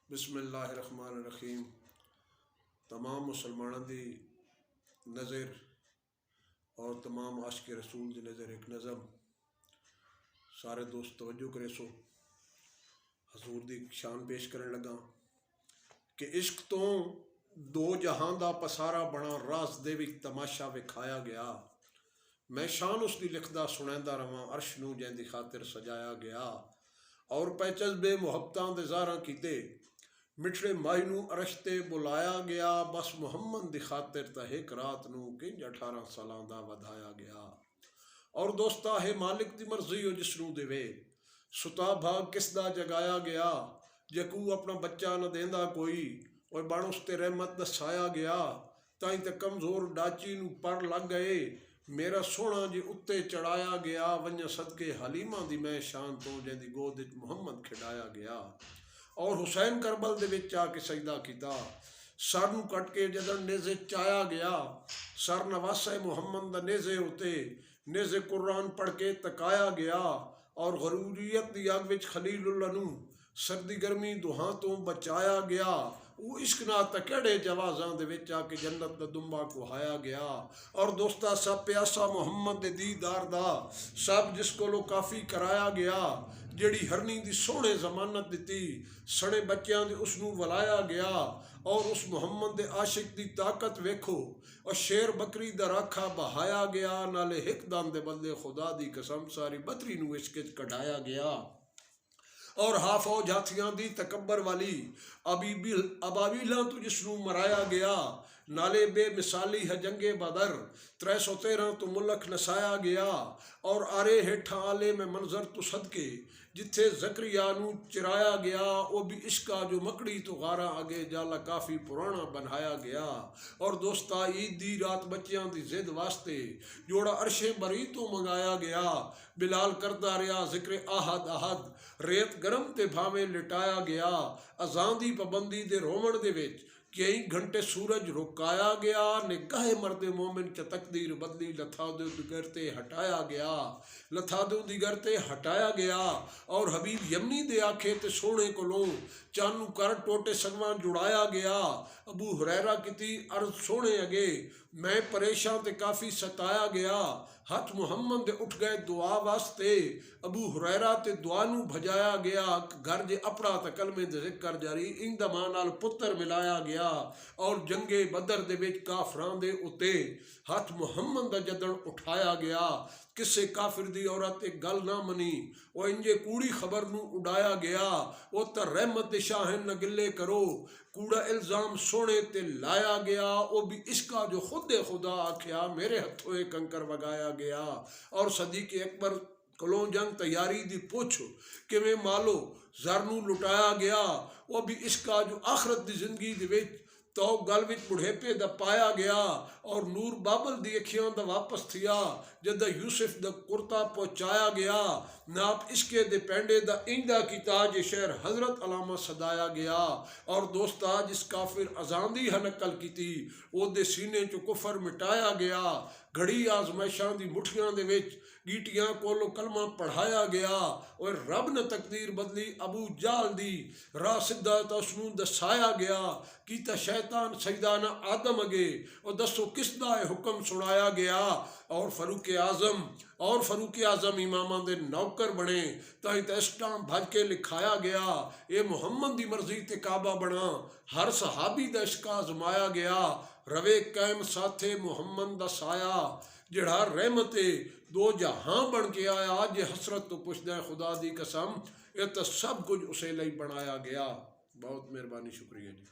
बिस्मिल्लाहिर्रहमानिर्रहीम। तमाम मुसलमानों की नज़र और तमाम आशिक़ रसूल की नज़र एक नज़म सारे दोस्त तवज्जो करे सो हजूर दी शान पेश करन लगा कि इश्क तो दो जहां दा पसारा बना रास दे विच तमाशा विखाया गया। मैं शान उसकी लिखदा सुनैंदा रवां अर्श नूं जैंदी खातिर सजाया गया। और पैचज बे मुहब्बतां दे ज़ारा कीते मिठड़े माही नूं अरश ते बुलाया गया। बस मुहम्मद दी खातिर तां हिक रात नूं किंज 18 सालां दा वधाया गया। और दोस्ता है मालिक दी मर्जी हो जिसनूं देवे सुता भाग किसदा जगाया गया। जे कू अपना बच्चा न देंदा कोई और बण उस ते रहमत दसाया गया। ताई ते कमज़ोर डाची नूं पर लग गए मेरा सोहना जी उत्ते चढ़ाया गया। वंजा सदके हलीमा दी मैं शान तो जैंदी गोद विच मुहम्मद खिडाया गया। और हुसैन करबल दे विच आके सजदा कीता सर नूं कट के जदन नेज़े चाया गया। सर नवासा मुहम्मद दा नेज़े उते नेज़े कुरान पढ़ के तकाया गया। और गरूरियत दी अग विच खलीलुल्लाह नूं सर्दी गर्मी दुहां तो बचाया गया। वो इश्क ना तकेड़े जवाज़ां दे विच आके जन्नत दा दुंबा कुहाया गया। और दोस्ता सब प्यासा मुहम्मद दे दीदार दा सब जिस कोलों काफ़ी कराया गया। जेड़ी हरनी दी सोहणे जमानत दिती सड़े बच्चों दे उसनूं वलाया गया। और उस मुहम्मद दे आशिक दी ताकत वेखो और शेर बकरी दा राखा बहाया गया। नाले हिक दम दे बदले खुदा दी कसम सारी बतरी नूं इश्क च कढ़ाया गया। और हाफो जाथियां दी तकबर वाली अबाबीलां तो जिसनूं मराया गया। नाले बेमिसाली है जंगे बदर 313 तो मुल्क नसाया गया। और आरे हेठा आले में मंजर तो सदके जिथे जकरिया नूं चिराया गया। वो भी इश्का जो मकड़ी तो गारा अगे जाला काफ़ी पुराना बनाया गया। और दोस्ता ईद दी रात बच्चों की जिद वास्ते जोड़ा अरशे बरी तो मंगाया गया। बिलाल करदा रहा जिक्र आहद आहद रेत गरम ते भावे लिटाया गया। अजान दी पाबंदी दे रोवण दे विच कई घंटे सूरज रुकाया गया। निगाहे मर्दे मोमिन च तकदीर बदली लथा दे दिगर ते हटाया गया। लथा दे दिगर ते हटाया गया। और हबीब यमनी दे आखे ते सोहणे कोलों चानू कर टोटे सगवां जुड़ाया गया। अबू हुरैरा किती अर्ज सोहणे अगे मैं परेशान ते काफ़ी सताया गया। हथ मुहम्मद दे उठ गए दुआ वास्ते अबू हुरैरा ते दुआ नूं भजाया गया। घर जे अपना ते कलमे दे जिक्र जारी इंदा मां नाल पुत्र मिलाया गया। और जंगे बदर दे विच काफरां दे उते हथ मुहम्मद दा जदन उठाया गया। किसे काफिर दी औरत एक गल ना मनी वो इंजे कूड़ी खबर नूं उड़ाया गया। वो तो रहमत दे शाहन न गिले करो कूड़ा इल्जाम सोने ते लाया गया। वो भी इसका जो खुद खुदा आख्या मेरे हथों एक कंकर वगाया गया। और सदीक अकबर कोलों जंग तैयारी दी पुछ किवें मालो जर नूं लुटाया गया। वो भी इसका जो आखरत दी जिंदगी दे विच तो गल विच बुढ़ेपे दा पाया गया। और नूर बाबल दी अखियां दा वापस थिया जद यूसुफ दा कुर्ता पहुंचाया गया। नाप इश्के दे पेंडे दा इंदा की ताज शहर हजरत अलामा सदाया गया। और दोस्ता जिस काफिर अजान दी नकल की ओदे सीने चो कुफर मिटाया गया। घड़ी आजमाइशां दी मुठियां दे विच गीटियां कोलो कलमा पढ़ाया गया। और रब ने तकदीर बदली अबू जाल दी राह सिद्धा तो उसनूं दसाया गया। कीता शैतान सजदा ना आदम अगे और दसो किसदा हुक्म सुनाया गया। और फरूक आजम इमामा दे नौकर बने ताई तो इस टाइम भज के लिखाया गया। ये मुहम्मद दी मर्जी ते काबा बना हर सहाबी दा इश्क आजमाया गया। रवे कैम साथे मुहम्मद दा साया जिहड़ा रहमत दो जहां बन के आया। अज हसरत तो पुछदा है खुदा दी कसम ये तो सब कुछ उसे लिए बनाया गया। बहुत मेहरबानी शुक्रिया जी।